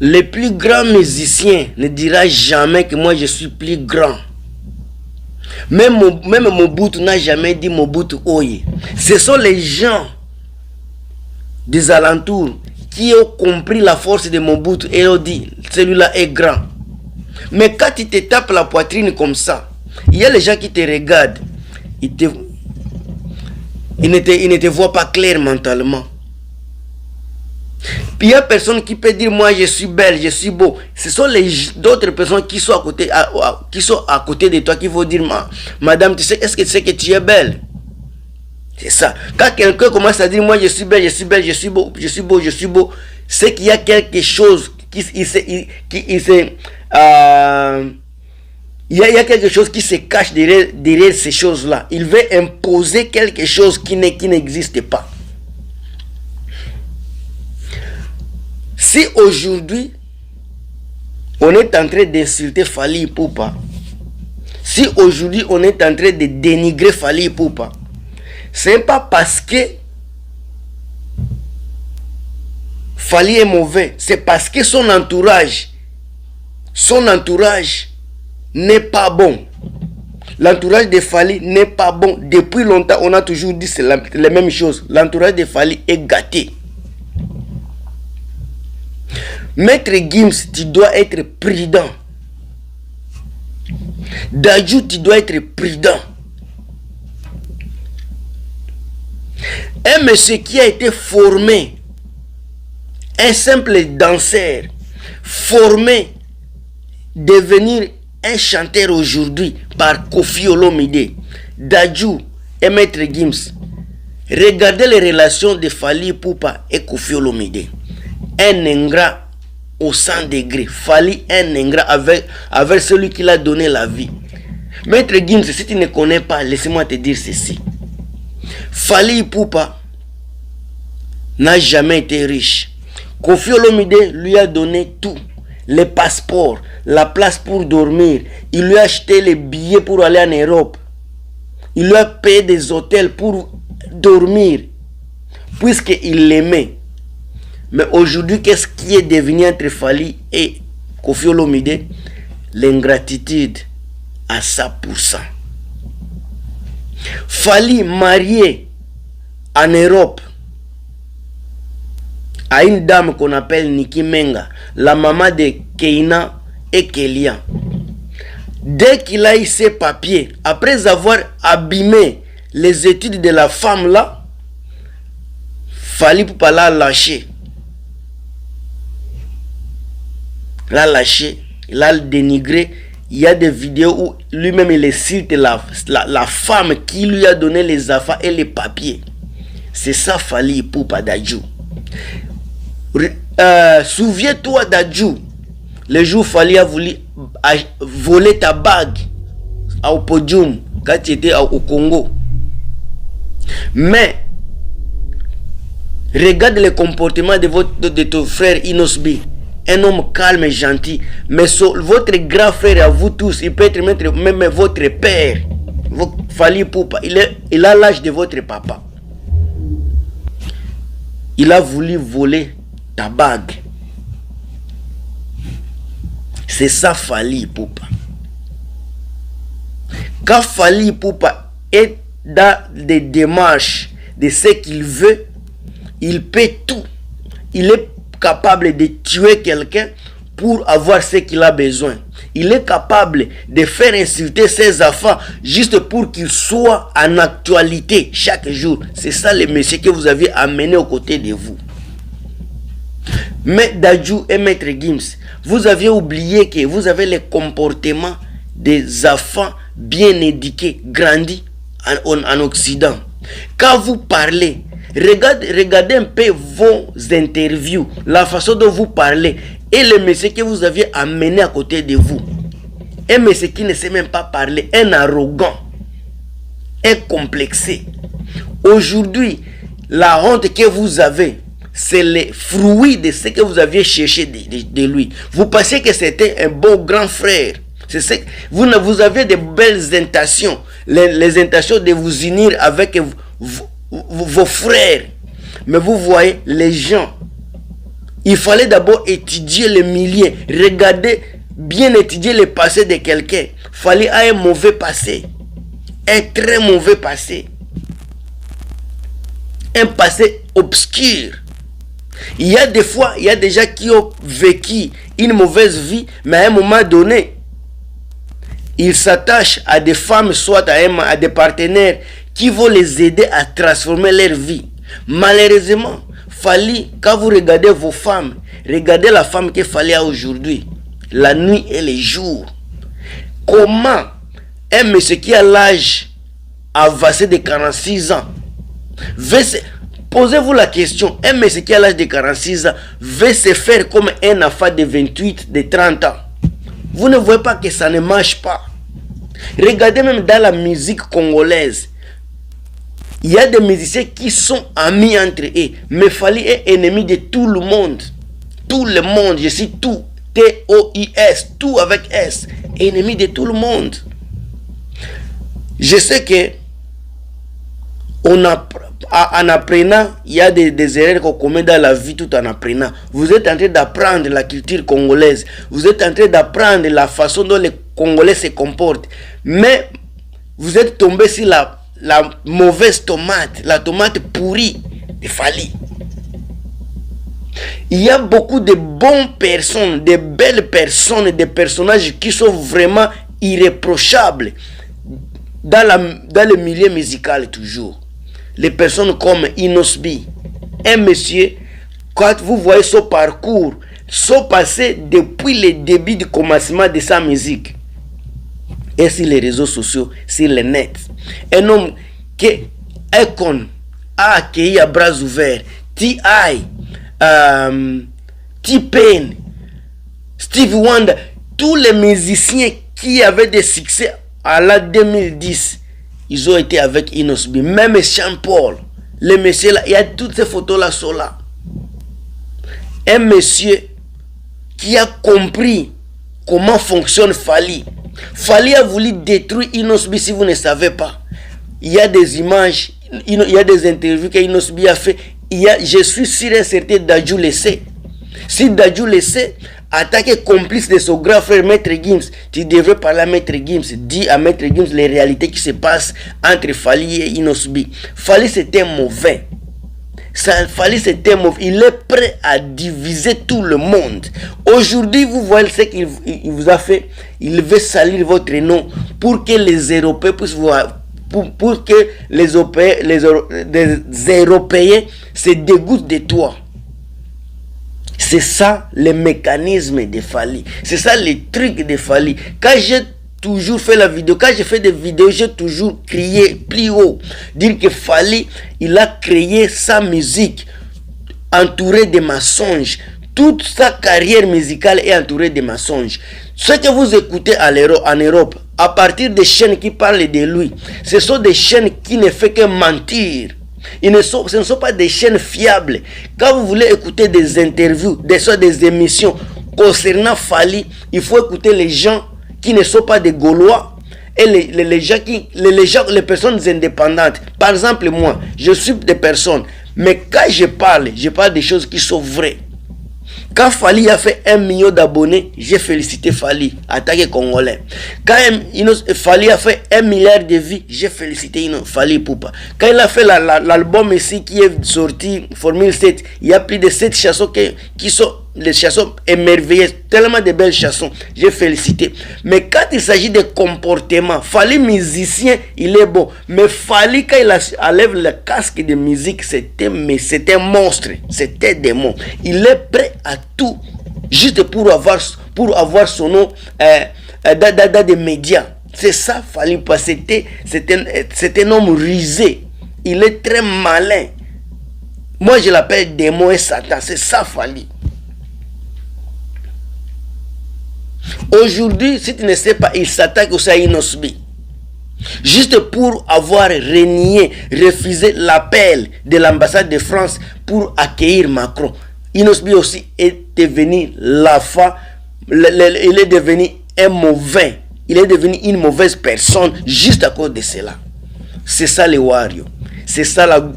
Le plus grand musicien ne dira jamais que moi je suis plus grand. Même Mobutu n'a jamais dit Mobutu Oye. Ce sont les gens des alentours qui ont compris la force de Mobutu et ont dit celui-là est grand. Mais quand tu te tapes la poitrine comme ça, il y a les gens qui te regardent. Ils ne te voient pas clair mentalement. Puis il n'y a personne qui peut dire moi je suis belle, je suis beau. Ce sont d'autres personnes qui sont à côté de toi qui vont dire madame, est-ce que tu sais que tu es belle? C'est ça. Quand quelqu'un commence à dire moi je suis belle, je suis belle, je suis beau, je suis beau, je suis beau, c'est qu'il y a quelque chose il y a quelque chose qui se cache derrière ces choses-là. Il veut imposer quelque chose qui n'existe pas. Si aujourd'hui, on est en train d'insulter Fally Ipupa, si aujourd'hui on est en train de dénigrer Fally Ipupa, ce n'est pas parce que Fally est mauvais, c'est parce que son entourage n'est pas bon. L'entourage de Fally n'est pas bon. Depuis longtemps, on a toujours dit c'est la même chose. L'entourage de Fally est gâté. Maître Gims, tu dois être prudent. Dadju, tu dois être prudent. Un monsieur qui a été formé, un simple danseur, formé, devenir un chanteur aujourd'hui par Koffi Olomide, Dadju et Maître Gims. Regardez les relations de Fally Ipupa et Koffi Olomide. Un ingrat au 100 degrés. Fally un ingrat avec celui qui l'a donné la vie. Maître Gims, si tu ne connais pas, laisse-moi te dire ceci. Fally Ipupa n'a jamais été riche. Koffi Olomide lui a donné tout. Les passeports, la place pour dormir. Il lui a acheté les billets pour aller en Europe. Il lui a payé des hôtels pour dormir. Puisqu'il l'aimait. Mais aujourd'hui, qu'est-ce qui est devenu entre Fally et Koffi Olomide? L'ingratitude à 100%. Fally marié en Europe à une dame qu'on appelle Niki Menga, la maman de Keina et Kelia. Dès qu'il a eu ses papiers, après avoir abîmé les études de la femme là, Fally Ipupa l'a lâché. L'a lâché, il l'a dénigré. Il y a des vidéos où lui-même il cite la femme qui lui a donné les affaires et les papiers. C'est ça Fally Ipupa Dadju. Souviens-toi Dadju, le jour où Fally a voulu voler ta bague au podium quand tu étais au Congo. Mais regarde le comportement de ton frère Inosbi. Un homme calme et gentil. Mais votre grand frère à vous tous, il peut être même votre père. Fally Ipupa, il a l'âge de votre papa. Il a voulu voler ta bague. C'est ça Fally Ipupa. Quand Fally Ipupa est dans des démarches de ce qu'il veut, il peut tout. Il est capable de tuer quelqu'un pour avoir ce qu'il a besoin. Il est capable de faire insulter ses enfants juste pour qu'il soit en actualité chaque jour. C'est ça le monsieur que vous avez amené aux côtés de vous. Mais Dadju et Maître Gims, vous avez oublié que vous avez le comportement des enfants bien éduqués, grandis en Occident. Quand vous parlez, regardez un peu vos interviews, la façon dont vous parlez et le monsieur que vous aviez amené à côté de vous. Un monsieur qui ne sait même pas parler, un arrogant, un complexé. Aujourd'hui, la honte que vous avez, c'est le fruit de ce que vous aviez cherché de lui. Vous pensez que c'était un bon grand frère. Vous avez de belles intentions, les intentions de vous unir avec vos frères. Mais vous voyez, les gens Il fallait d'abord étudier les milieux, regarder, bien étudier le passé de quelqu'un. Il fallait avoir un mauvais passé, un très mauvais passé, un passé obscur. Il y a des fois, il y a des gens qui ont vécu une mauvaise vie, mais à un moment donné, ils s'attachent à des femmes, soit à des partenaires qui vont les aider à transformer leur vie. Malheureusement, quand vous regardez vos femmes, regardez la femme qu'il fallait aujourd'hui, la nuit et les jours. Comment un monsieur qui a l'âge avancé de 46 ans, posez-vous la question, un monsieur qui a l'âge de 46 ans veut se faire comme un enfant de 28, de 30 ans. Vous ne voyez pas que ça ne marche pas. Regardez même dans la musique congolaise. Il y a des musiciens qui sont amis entre eux. Mais Fally est ennemi de tout le monde. Tout le monde, je sais tout. T-O-I-S, tout avec S. Ennemi de tout le monde. Je sais que en apprenant, il y a des erreurs qu'on commet dans la vie tout en apprenant. Vous êtes en train d'apprendre la culture congolaise. Vous êtes en train d'apprendre la façon dont les Congolais se comportent. Mais vous êtes tombé sur la mauvaise tomate, la tomate pourrie de Fally. Il y a beaucoup de bonnes personnes, de belles personnes, des personnages qui sont vraiment irréprochables dans le milieu musical toujours. Les personnes comme Inosbi, un monsieur, quand vous voyez son parcours, son passé depuis le début du commencement de sa musique, et sur les réseaux sociaux, sur le net, un homme qui Akon a accueilli à bras ouverts, T.I., T-Pain, Stevie Wonder, tous les musiciens qui avaient des succès à la 2010, ils ont été avec Inosbi. Même Sean Paul, le monsieur là, il y a toutes ces photos là sont là. Un monsieur qui a compris comment fonctionne Fally. Fally a voulu détruire Inosbi si vous ne savez pas. Il y a des images, il y a des interviews que Inosbi a fait. Je suis sûr et certain Dadju le sait. Si Dadju le sait, attaqué complice de son grand frère Maître Gims, tu devrais parler à Maître Gims, dis à Maître Gims les réalités qui se passent entre Fally et Inosbi. Fally c'était mauvais. Fally c'était mauvais. Il est prêt à diviser tout le monde. Aujourd'hui, vous voyez ce qu'il vous a fait. Il veut salir votre nom pour que les Européens puissent voir. Pour que les Européens se dégoûtent de toi. C'est ça le mécanisme de Fally. C'est ça le truc de Fally. Quand j'ai toujours fait la vidéo, quand j'ai fait des vidéos, j'ai toujours crié plus haut. Dire que Fally, il a créé sa musique entourée de mensonges. Toute sa carrière musicale est entourée de mensonges. Ce que vous écoutez en Europe, à partir des chaînes qui parlent de lui, ce sont des chaînes qui ne font que mentir. Ce ne sont pas des chaînes fiables. Quand vous voulez écouter des interviews, des émissions concernant Fally, il faut écouter les gens qui ne sont pas des Gaulois et les personnes indépendantes. Par exemple, moi, je suis des personnes, mais quand je parle des choses qui sont vraies. Quand Fally a fait 1 million d'abonnés, j'ai félicité Fally, attaqué congolais. Quand Fally a fait 1 milliard de vues, j'ai félicité Fally Ipupa. Quand il a fait l'album ici qui est sorti, Formule 7, il y a plus de 7 chansons qui sont des chansons émerveilleuses, tellement de belles chansons, j'ai félicité. Mais quand il s'agit de comportement, Fally musicien, il est bon. Mais Fally, quand il enlève le casque de musique, c'était un monstre, c'était un démon. Il est prêt à tout, juste pour avoir son nom dans des médias. C'est ça, Fally, parce que c'est un homme rusé. Il est très malin. Moi, je l'appelle démon et Satan. C'est ça, Fally. Aujourd'hui, si tu ne sais pas, il s'attaque aussi à Inosbi. Juste pour avoir renié, refusé l'appel de l'ambassade de France pour accueillir Macron. Inosbi aussi est devenu l'enfant, il est devenu un mauvais. Il est devenu une mauvaise personne juste à cause de cela. C'est ça les warriors. C'est ça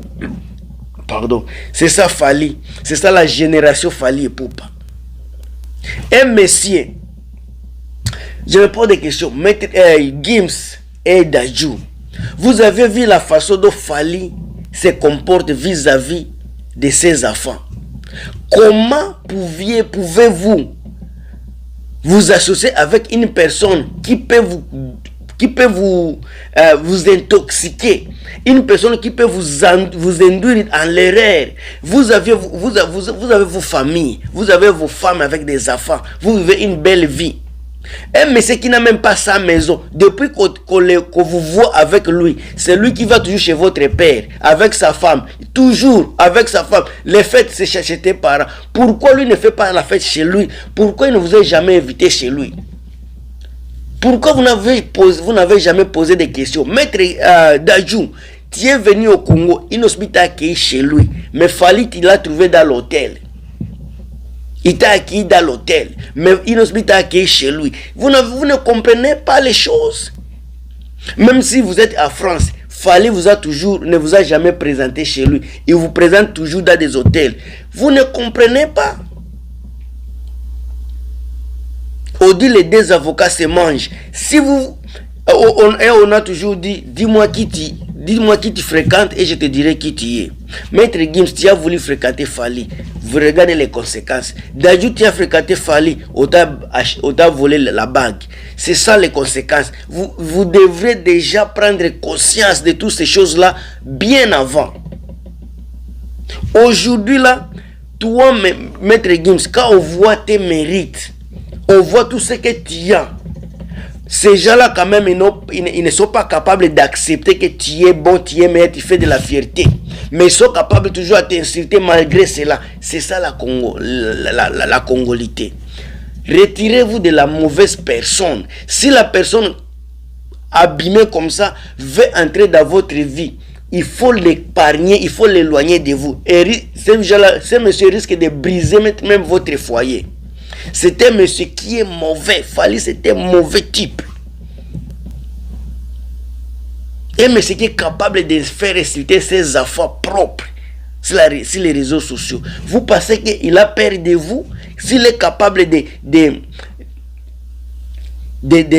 Pardon. C'est ça Fally. C'est ça la génération Fally Ipupa. Un monsieur, je me pose des questions. Maître Gims et Dadju, vous avez vu la façon dont Fally se comporte vis-à-vis de ses enfants. Comment pouvez-vous vous associer avec une personne qui peut vous intoxiquer, une personne qui peut vous induire en l'erreur? Vous avez vos familles, vous avez vos femmes avec des enfants, vous vivez une belle vie. Un monsieur qui n'a même pas sa maison, depuis que vous voit avec lui, c'est lui qui va toujours chez votre père, avec sa femme, toujours avec sa femme. Les fêtes, c'est chez tes parents. Pourquoi lui ne fait pas la fête chez lui? Pourquoi il ne vous a jamais invité chez lui? Pourquoi vous n'avez jamais posé des questions? Maître Dadju, tu es venu au Congo, il ne t'a accueilli chez lui, mais Fally, il l'a trouvé dans l'hôtel. Il t'a accueilli dans l'hôtel, mais il ne t'a accueilli chez lui. Vous ne comprenez pas les choses. Même si vous êtes en France, Fally ne vous a jamais présenté chez lui. Il vous présente toujours dans des hôtels. Vous ne comprenez pas. On dit les deux avocats se mangent. Si vous... On a toujours dit, dis-moi qui tu fréquentes et je te dirai qui tu es. Maître Gims, tu as voulu fréquenter Fally. Vous regardez les conséquences. Dadju, tu as fréquenté Fally, on t'a volé la bague. C'est ça les conséquences. Vous devrez déjà prendre conscience de toutes ces choses-là bien avant. Aujourd'hui là, toi, Maître Gims, quand on voit tes mérites, on voit tout ce que tu as. Ces gens-là, quand même, ils ne sont pas capables d'accepter que tu es bon, tu es meilleur, tu fais de la fierté. Mais ils sont capables toujours de t'insulter malgré cela. C'est ça la congolité. Retirez-vous de la mauvaise personne. Si la personne abîmée comme ça veut entrer dans votre vie, il faut l'épargner, il faut l'éloigner de vous. Et ce monsieur risque de briser même votre foyer. C'était un monsieur qui est mauvais. Fally, c'était un mauvais type. Un monsieur qui est capable de faire insulter ses enfants propres sur les réseaux sociaux. Vous pensez qu'il a peur de vous? S'il est capable de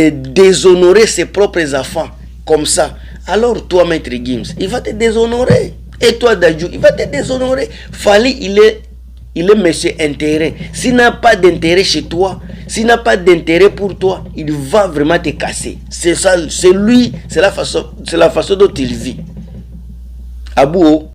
déshonorer ses propres enfants comme ça, alors toi, Maître Gims, il va te déshonorer. Et toi, Dadju, il va te déshonorer. Fally, il est monsieur intérêt. S'il n'a pas d'intérêt chez toi, s'il n'a pas d'intérêt pour toi, il va vraiment te casser. C'est ça, c'est lui, c'est la façon dont il vit. Abou.